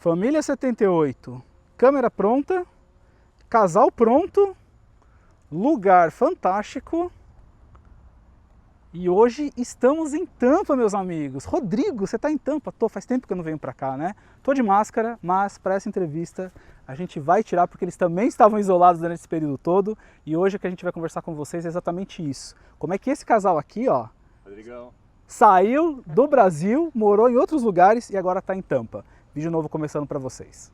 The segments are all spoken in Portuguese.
Família 78, câmera pronta, casal pronto, lugar fantástico. E hoje estamos em Tampa, meus amigos. Rodrigo, você está em Tampa? Tô, faz tempo que eu não venho para cá, né? Tô de máscara, mas para essa entrevista a gente vai tirar porque eles também estavam isolados durante esse período todo. E hoje o que a gente vai conversar com vocês é exatamente isso. Como é que esse casal aqui, ó, Rodrigão, saiu do Brasil, morou em outros lugares e agora está em Tampa. Vídeo novo começando para vocês.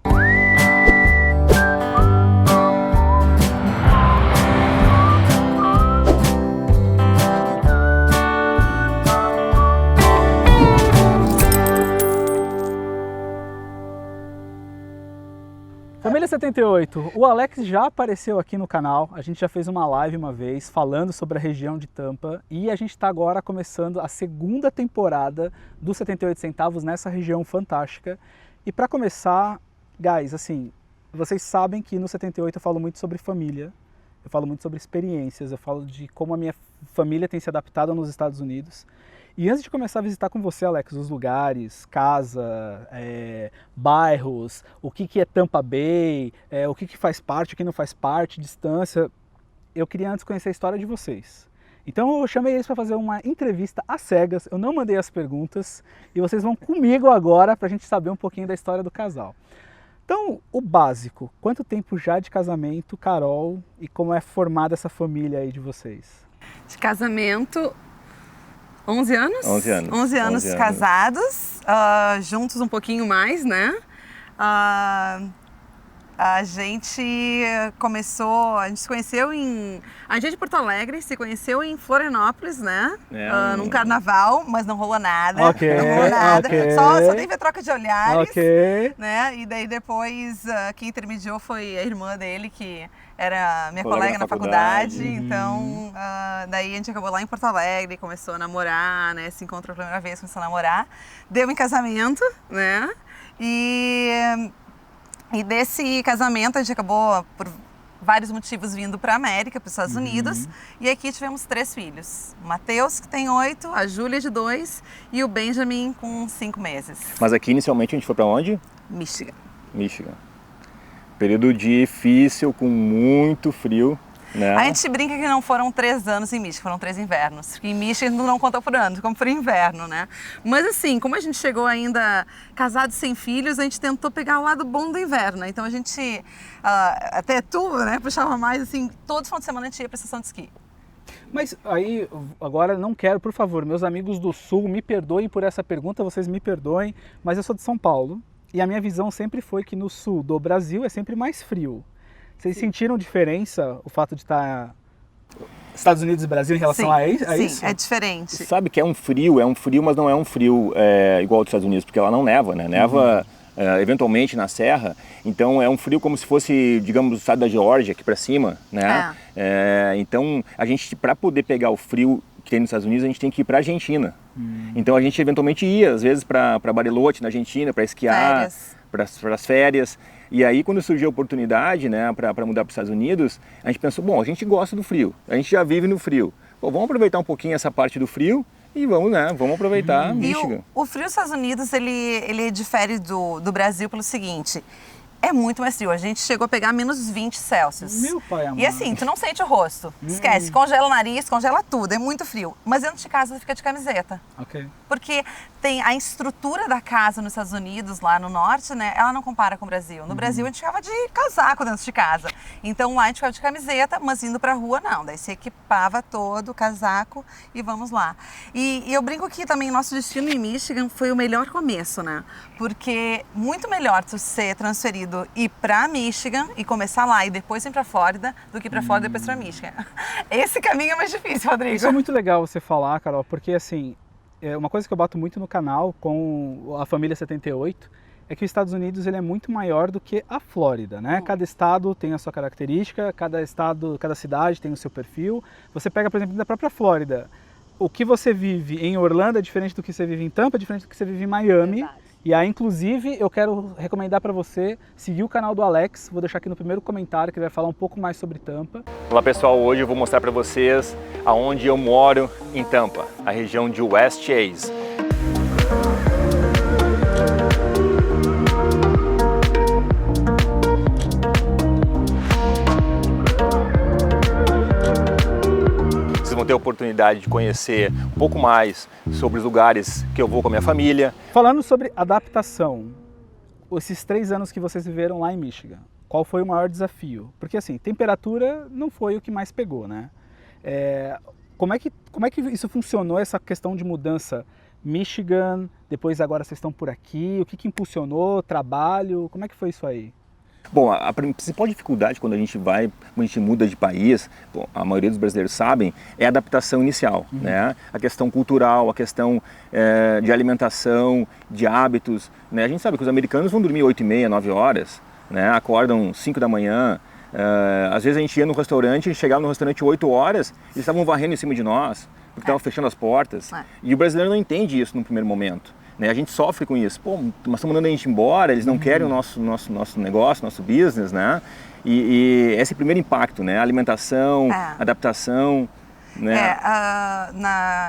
Família 78, o Alex já apareceu aqui no canal, a gente já fez uma live uma vez falando sobre a região de Tampa e a gente está agora começando a segunda temporada do 78 Centavos nessa região fantástica. E para começar, guys, assim, vocês sabem que no 78 eu falo muito sobre família, eu falo muito sobre experiências, eu falo de como a minha família tem se adaptado nos Estados Unidos. E antes de começar a visitar com você, Alex, os lugares, casa, bairros, o que é Tampa Bay, o que faz parte, o que não faz parte, distância, eu queria antes conhecer a história de vocês. Então eu chamei eles para fazer uma entrevista às cegas, eu não mandei as perguntas e vocês vão comigo agora para a gente saber um pouquinho da história do casal. Então, o básico, quanto tempo já de casamento, Carol, e como é formada essa família aí de vocês? De casamento... 11 anos? 11 anos. 11 anos casados, juntos um pouquinho mais, né? A gente se conheceu em... A gente é de Porto Alegre, se conheceu em Florianópolis, né? Num carnaval, mas não rolou nada. Ok, não rolou nada. ok. Só teve a troca de olhares. Ok. Né? E daí depois, quem intermediou foi a irmã dele, que era minha colega na faculdade. Então, daí a gente acabou lá em Porto Alegre, começou a namorar, né? Se encontrou a primeira vez, começou a namorar. Deu em casamento, né? E desse casamento a gente acabou, por vários motivos, vindo para a América, para os Estados Unidos. E aqui tivemos 3 filhos. O Matheus, que tem 8, a Júlia, de 2, e o Benjamin, com 5 meses. Mas aqui inicialmente a gente foi para onde? Michigan. Michigan. Período difícil, com muito frio, né? A gente brinca que não foram 3 anos em Michigan, foram 3 invernos. Porque em Michigan não conta por ano, como por inverno, né? Mas assim, como a gente chegou ainda casado sem filhos, a gente tentou pegar o lado bom do inverno. Então a gente, até tu, né, puxava mais, assim, todo final de semana a gente ia para a estação de esqui. Mas aí, agora não quero, por favor, meus amigos do Sul, me perdoem por essa pergunta, vocês me perdoem, mas eu sou de São Paulo e a minha visão sempre foi que no Sul do Brasil é sempre mais frio. Vocês sentiram diferença, o fato de estar Estados Unidos e Brasil em relação a isso? Sim, é diferente. Sabe que é um frio, mas não é um frio igual ao dos Estados Unidos, porque lá não neva, né? Neva eventualmente na serra, então é um frio como se fosse, digamos, o estado da Geórgia aqui para cima, né? Então a gente, para poder pegar o frio que tem nos Estados Unidos, a gente tem que ir para a Argentina. Então a gente eventualmente ia, às vezes, para Bariloche, na Argentina, para esquiar, para as férias. E aí, quando surgiu a oportunidade, né, para mudar para os Estados Unidos, a gente pensou, bom, a gente gosta do frio, a gente já vive no frio. Pô, vamos aproveitar um pouquinho essa parte do frio e vamos aproveitar Michigan. E o frio dos Estados Unidos, ele difere do Brasil pelo seguinte... É muito mais frio. A gente chegou a pegar menos 20 Celsius. Meu pai amado. E assim, tu não sente o rosto. Esquece, congela o nariz, congela tudo. É muito frio. Mas dentro de casa tu fica de camiseta. Ok. Porque tem a estrutura da casa nos Estados Unidos, lá no norte, né? Ela não compara com o Brasil. No Brasil a gente ficava de casaco dentro de casa. Então lá a gente ficava de camiseta, mas indo pra rua não. Daí se equipava todo, o casaco e vamos lá. E eu brinco que também nosso destino em Michigan foi o melhor começo, né? Porque muito melhor tu ser transferido ir para Michigan e começar lá e depois ir para Flórida do que para Flórida e depois para Michigan. Esse caminho é mais difícil, Rodrigo. Isso é muito legal você falar, Carol, porque assim, uma coisa que eu bato muito no canal com a família 78 é que os Estados Unidos ele é muito maior do que a Flórida, né? Cada estado tem a sua característica, cada cidade tem o seu perfil. Você pega, por exemplo, da própria Flórida, o que você vive em Orlando é diferente do que você vive em Tampa, é diferente do que você vive em Miami. Verdade. E aí, inclusive, eu quero recomendar para você seguir o canal do Alex, vou deixar aqui no primeiro comentário que ele vai falar um pouco mais sobre Tampa. Olá pessoal, hoje eu vou mostrar para vocês aonde eu moro em Tampa, a região de West Chase. vão ter a oportunidade de conhecer um pouco mais sobre os lugares que eu vou com a minha família. Falando sobre adaptação, esses 3 anos que vocês viveram lá em Michigan, qual foi o maior desafio? Porque assim, temperatura não foi o que mais pegou, né? Como é que isso funcionou, essa questão de mudança? Michigan, depois agora vocês estão por aqui, o que impulsionou, trabalho, como é que foi isso aí? Bom, a principal dificuldade quando a gente muda de país, bom, a maioria dos brasileiros sabem, é a adaptação inicial, né? A questão cultural, a questão de alimentação, de hábitos, né? A gente sabe que os americanos vão dormir 8h30, 9 horas, né? Acordam 5 da manhã, às vezes a gente ia no restaurante, a gente chegava no restaurante 8 horas, eles estavam varrendo em cima de nós, porque estavam fechando as portas, e o brasileiro não entende isso no primeiro momento. Né? A gente sofre com isso. Pô, mas estão mandando a gente embora, eles não querem o nosso negócio, nosso business, né? E esse é o primeiro impacto, né? Alimentação, adaptação. Né?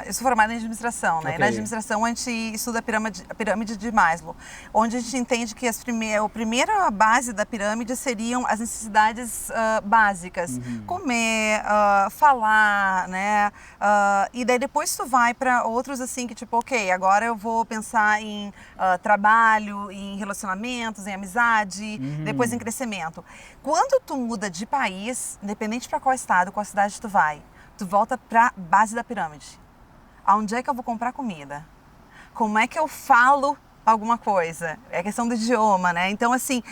Eu sou formada em administração, né? Okay. Na administração a gente estuda a pirâmide de Maslow, onde a gente entende que a primeira base da pirâmide seriam as necessidades básicas, comer, falar, né? E daí depois tu vai para outros assim que tipo, ok, agora eu vou pensar em trabalho, em relacionamentos, em amizade, depois em crescimento. Quando tu muda de país, independente para qual estado, qual cidade tu vai, tu volta para a base da pirâmide. Aonde é que eu vou comprar comida? Como é que eu falo alguma coisa? É questão do idioma, né? Então, assim,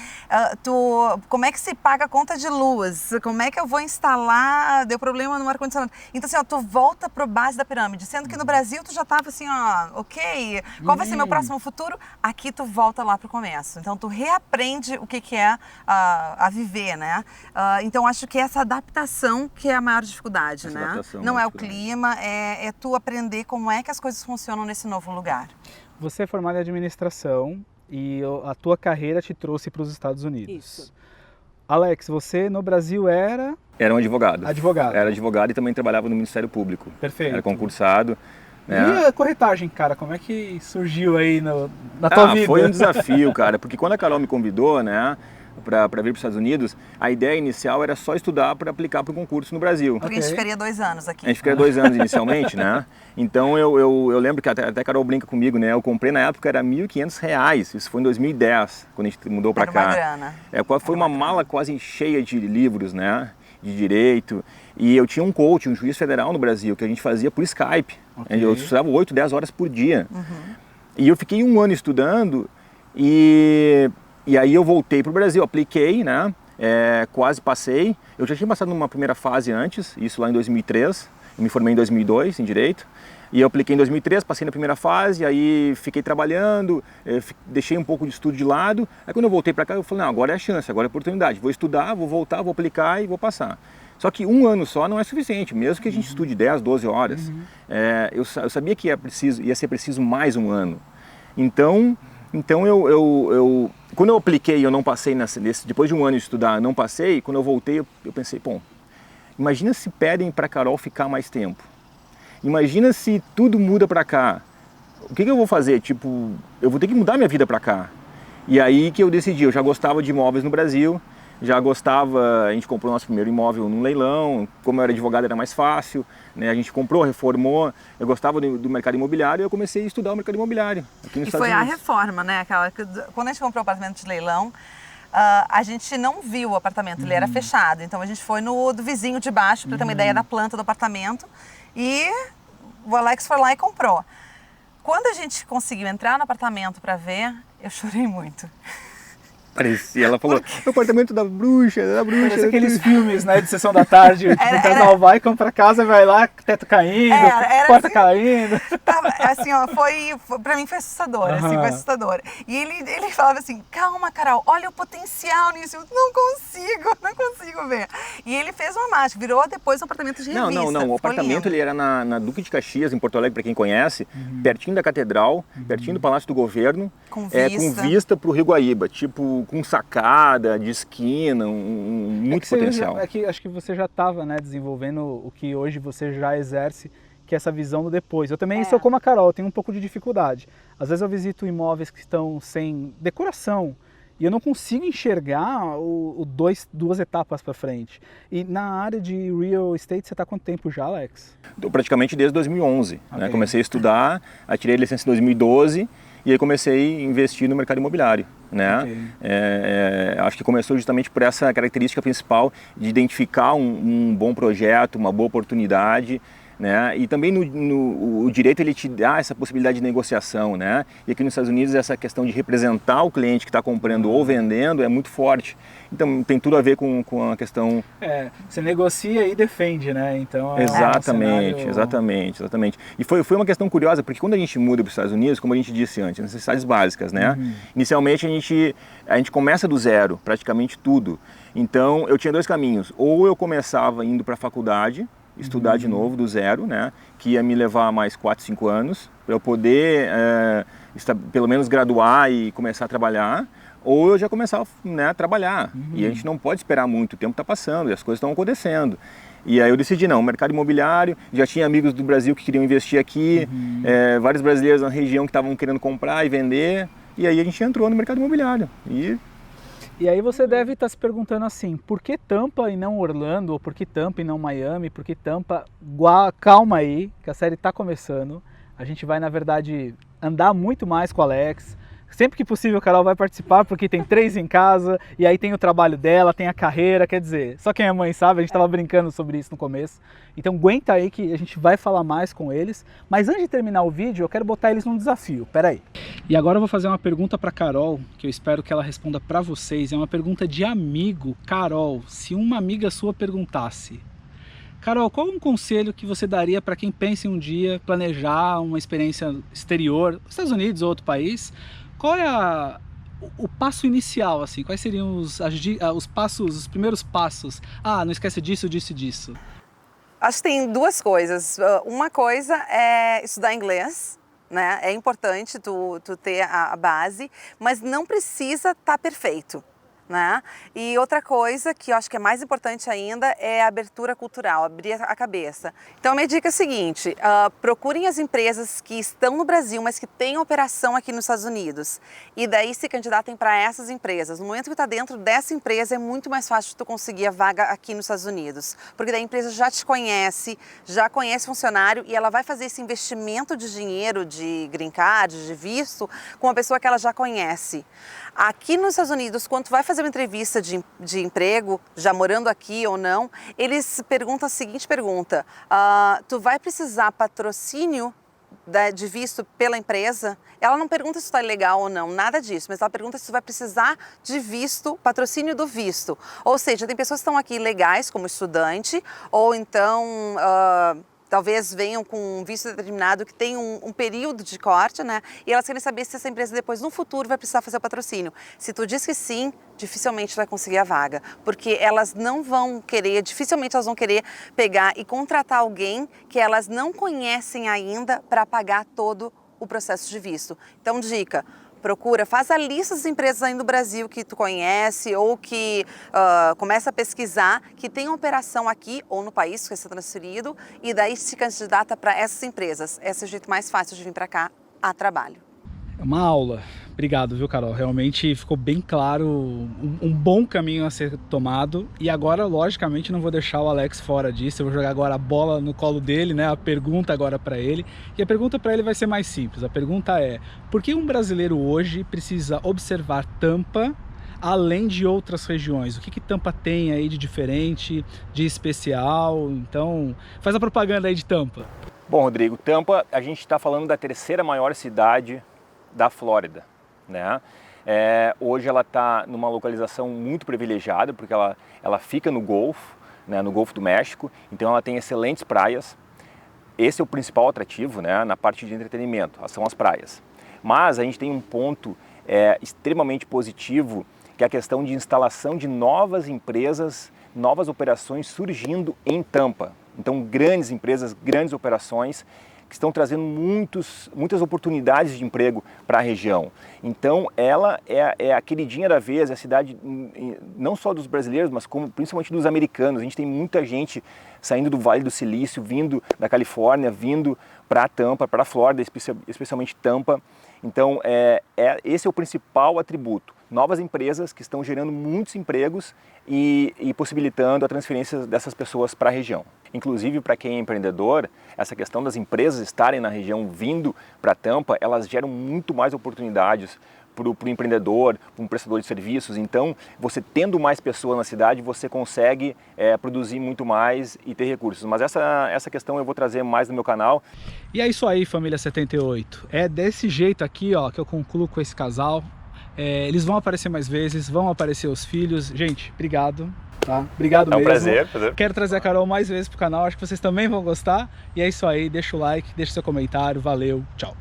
como é que se paga a conta de luz? Como é que eu vou instalar? Deu problema no ar-condicionado. Então, assim, tu volta para a base da pirâmide. Sendo que no Brasil tu já estava assim, ok, qual vai ser meu próximo futuro? Aqui tu volta lá para o começo. Então, tu reaprende o que é a viver, né? Então, acho que essa adaptação que é a maior dificuldade, né? Não é o clima, é tu aprender como é que as coisas funcionam nesse novo lugar. Você é formada em administração e a tua carreira te trouxe para os Estados Unidos. Isso. Alex, você no Brasil era? Era um advogado. Advogado. Era advogado e também trabalhava no Ministério Público. Perfeito. Era concursado. E a corretagem, cara, como é que surgiu aí na tua vida? Foi um desafio, cara, porque quando a Carol me convidou, né, para vir para os Estados Unidos, a ideia inicial era só estudar para aplicar para o concurso no Brasil. Porque a gente ficaria 2 anos aqui. A gente ficaria 2 anos inicialmente, né? Então eu lembro que até a Carol brinca comigo, né? Eu comprei na época, era R$1.500, isso foi em 2010, quando a gente mudou para cá. Uma grana. Foi uma mala quase cheia de livros, né? De direito. E eu tinha um coach, um juiz federal no Brasil, que a gente fazia por Skype. Okay. Eu estudava 8, 10 horas por dia. E eu fiquei 1 ano estudando e aí eu voltei para o Brasil, apliquei, né? Quase passei. Eu já tinha passado numa primeira fase antes, isso lá em 2003. Eu me formei em 2002 em Direito. E eu apliquei em 2003, passei na primeira fase, aí fiquei trabalhando, deixei um pouco de estudo de lado. Aí quando eu voltei para cá, eu falei, não, agora é a chance, agora é a oportunidade. Vou estudar, vou voltar, vou aplicar e vou passar. Só que 1 ano só não é suficiente, mesmo que a gente estude 10, 12 horas. Eu sabia que ia ser preciso mais 1 ano. Então quando eu apliquei e eu não passei, depois de 1 ano de estudar, eu não passei, quando eu voltei, eu pensei, bom, imagina se pedem para a Carol ficar mais tempo. Imagina se tudo muda para cá. O que eu vou fazer? Tipo, eu vou ter que mudar minha vida para cá. E aí que eu decidi, eu já gostava de imóveis no Brasil, a gente comprou nosso primeiro imóvel num leilão, como eu era advogado era mais fácil, né? A gente comprou, reformou, eu gostava do mercado imobiliário e eu comecei a estudar o mercado imobiliário aqui nos Estados Unidos. A reforma, né? Quando a gente comprou o apartamento de leilão, a gente não viu o apartamento, ele era fechado, então a gente foi no do vizinho de baixo para ter uma ideia da planta do apartamento e o Alex foi lá e comprou. Quando a gente conseguiu entrar no apartamento para ver, eu chorei muito. Parecia, ela falou, o apartamento da bruxa. Parece aqueles filmes, né, de sessão da tarde, o casal vai, compra casa, vai lá, teto caindo, porta assim, caindo. Assim, pra mim foi assustador, assim, foi assustador. E ele falava assim, calma, Carol, olha o potencial nisso, eu não consigo ver. E ele fez uma mágica, virou depois um apartamento de revista. Não, o apartamento ele era na Duque de Caxias, em Porto Alegre, para quem conhece, pertinho da Catedral, pertinho do Palácio do Governo, com vista para o Rio Guaíba, tipo, com sacada, de esquina, muito potencial. Acho que você já estava, né, desenvolvendo o que hoje você já exerce, que é essa visão do depois. Eu também sou como a Carol, tenho um pouco de dificuldade. Às vezes eu visito imóveis que estão sem decoração e eu não consigo enxergar duas etapas para frente. E na área de real estate você está há quanto tempo já, Alex? Praticamente desde 2011. Okay. Né? Comecei a estudar, tirei a licença em 2012 e aí comecei a investir no mercado imobiliário. Né? Okay. Acho que começou justamente por essa característica principal de identificar um bom projeto, uma boa oportunidade. Né? E também o direito ele te dá essa possibilidade de negociação, né? E aqui nos Estados Unidos essa questão de representar o cliente que está comprando ou vendendo é muito forte. Então tem tudo a ver com a questão... Você negocia e defende, né? Então, exatamente, cenário... exatamente. E foi uma questão curiosa, porque quando a gente muda para os Estados Unidos, como a gente disse antes, necessidades básicas, né? Inicialmente a gente começa do zero, praticamente tudo. Então eu tinha dois caminhos, ou eu começava indo para a faculdade, estudar de novo do zero, né, que ia me levar mais 4, 5 anos para eu poder pelo menos graduar e começar a trabalhar, ou eu já começava, né, a trabalhar. E a gente não pode esperar muito, o tempo está passando e as coisas estão acontecendo. E aí eu decidi, não, mercado imobiliário, já tinha amigos do Brasil que queriam investir aqui, vários brasileiros na região que estavam querendo comprar e vender, e aí a gente entrou no mercado imobiliário. E aí você deve estar se perguntando assim, por que Tampa e não Orlando, ou por que Tampa e não Miami, por que Tampa? Calma aí, que a série está começando. A gente vai, na verdade, andar muito mais com o Alex. Sempre que possível a Carol vai participar, porque tem 3 em casa, e aí tem o trabalho dela, tem a carreira, quer dizer, só quem é mãe sabe, a gente estava brincando sobre isso no começo. Então aguenta aí que a gente vai falar mais com eles. Mas antes de terminar o vídeo, eu quero botar eles num desafio, peraí. E agora eu vou fazer uma pergunta para Carol, que eu espero que ela responda para vocês. É uma pergunta de amigo. Carol, se uma amiga sua perguntasse: Carol, qual é um conselho que você daria para quem pensa em um dia planejar uma experiência exterior, Estados Unidos ou outro país? Qual é o passo inicial, assim? Quais seriam os primeiros passos? Não esquece disso, disso e disso. Acho que tem duas coisas. Uma coisa é estudar inglês, né? É importante tu ter a base, mas não precisa estar perfeito. Né? E outra coisa que eu acho que é mais importante ainda é a abertura cultural, abrir a cabeça. Então, minha dica é a seguinte: procurem as empresas que estão no Brasil, mas que têm operação aqui nos Estados Unidos. E daí se candidatem para essas empresas. No momento que está dentro dessa empresa, é muito mais fácil tu conseguir a vaga aqui nos Estados Unidos. Porque daí a empresa já te conhece, já conhece o funcionário e ela vai fazer esse investimento de dinheiro, de green card, de visto, com uma pessoa que ela já conhece. Aqui nos Estados Unidos, quando tu vai fazer uma entrevista de emprego, já morando aqui ou não, eles perguntam a seguinte pergunta: tu vai precisar patrocínio de visto pela empresa? Ela não pergunta se está legal ou não, nada disso, mas ela pergunta se tu vai precisar de visto, patrocínio do visto. Ou seja, tem pessoas que estão aqui legais como estudante, ou então talvez venham com um visto determinado que tem um período de corte, né? E elas querem saber se essa empresa depois, no futuro, vai precisar fazer o patrocínio. Se tu diz que sim, dificilmente vai conseguir a vaga, porque elas não vão querer, dificilmente elas vão querer pegar e contratar alguém que elas não conhecem ainda para pagar todo o processo de visto. Então, dica: procura, faz a lista das empresas aí no Brasil que tu conhece ou que começa a pesquisar, que tem operação aqui ou no país que vai ser transferido, e daí se candidata para essas empresas. Esse é o jeito mais fácil de vir para cá a trabalho. É uma aula. Obrigado, viu, Carol? Realmente ficou bem claro um bom caminho a ser tomado. E agora, logicamente, não vou deixar o Alex fora disso. Eu vou jogar agora a bola no colo dele, né? A pergunta agora para ele. E a pergunta para ele vai ser mais simples. A pergunta é: por que um brasileiro hoje precisa observar Tampa além de outras regiões? O que Tampa tem aí de diferente, de especial? Então, faz a propaganda aí de Tampa. Bom, Rodrigo, Tampa, a gente está falando da 3ª maior cidade da Flórida, né? Hoje ela está numa localização muito privilegiada, porque ela fica no Golfo, né, no Golfo do México, então ela tem excelentes praias. Esse é o principal atrativo, né, na parte de entretenimento, são as praias. Mas a gente tem um ponto extremamente positivo, que é a questão de instalação de novas empresas, novas operações surgindo em Tampa. Então, grandes empresas, grandes operações, que estão trazendo muitas oportunidades de emprego para a região. Então, ela é a queridinha da vez, é a cidade não só dos brasileiros, mas como principalmente dos americanos. A gente tem muita gente saindo do Vale do Silício, vindo da Califórnia, vindo para Tampa, para a Flórida, especialmente Tampa. Então, esse é o principal atributo. novas empresas que estão gerando muitos empregos e possibilitando a transferência dessas pessoas para a região. Inclusive, para quem é empreendedor, essa questão das empresas estarem na região vindo para Tampa, elas geram muito mais oportunidades para o empreendedor, para um prestador de serviços. Então, você tendo mais pessoas na cidade, você consegue produzir muito mais e ter recursos. Mas essa questão eu vou trazer mais no meu canal. E é isso aí, família 78. É desse jeito aqui, ó, que eu concluo com esse casal. Eles vão aparecer mais vezes, vão aparecer os filhos. Gente, obrigado. Tá? Obrigado mesmo. É um prazer. Quero trazer a Carol mais vezes pro canal, acho que vocês também vão gostar. E é isso aí, deixa o like, deixa seu comentário, valeu, tchau.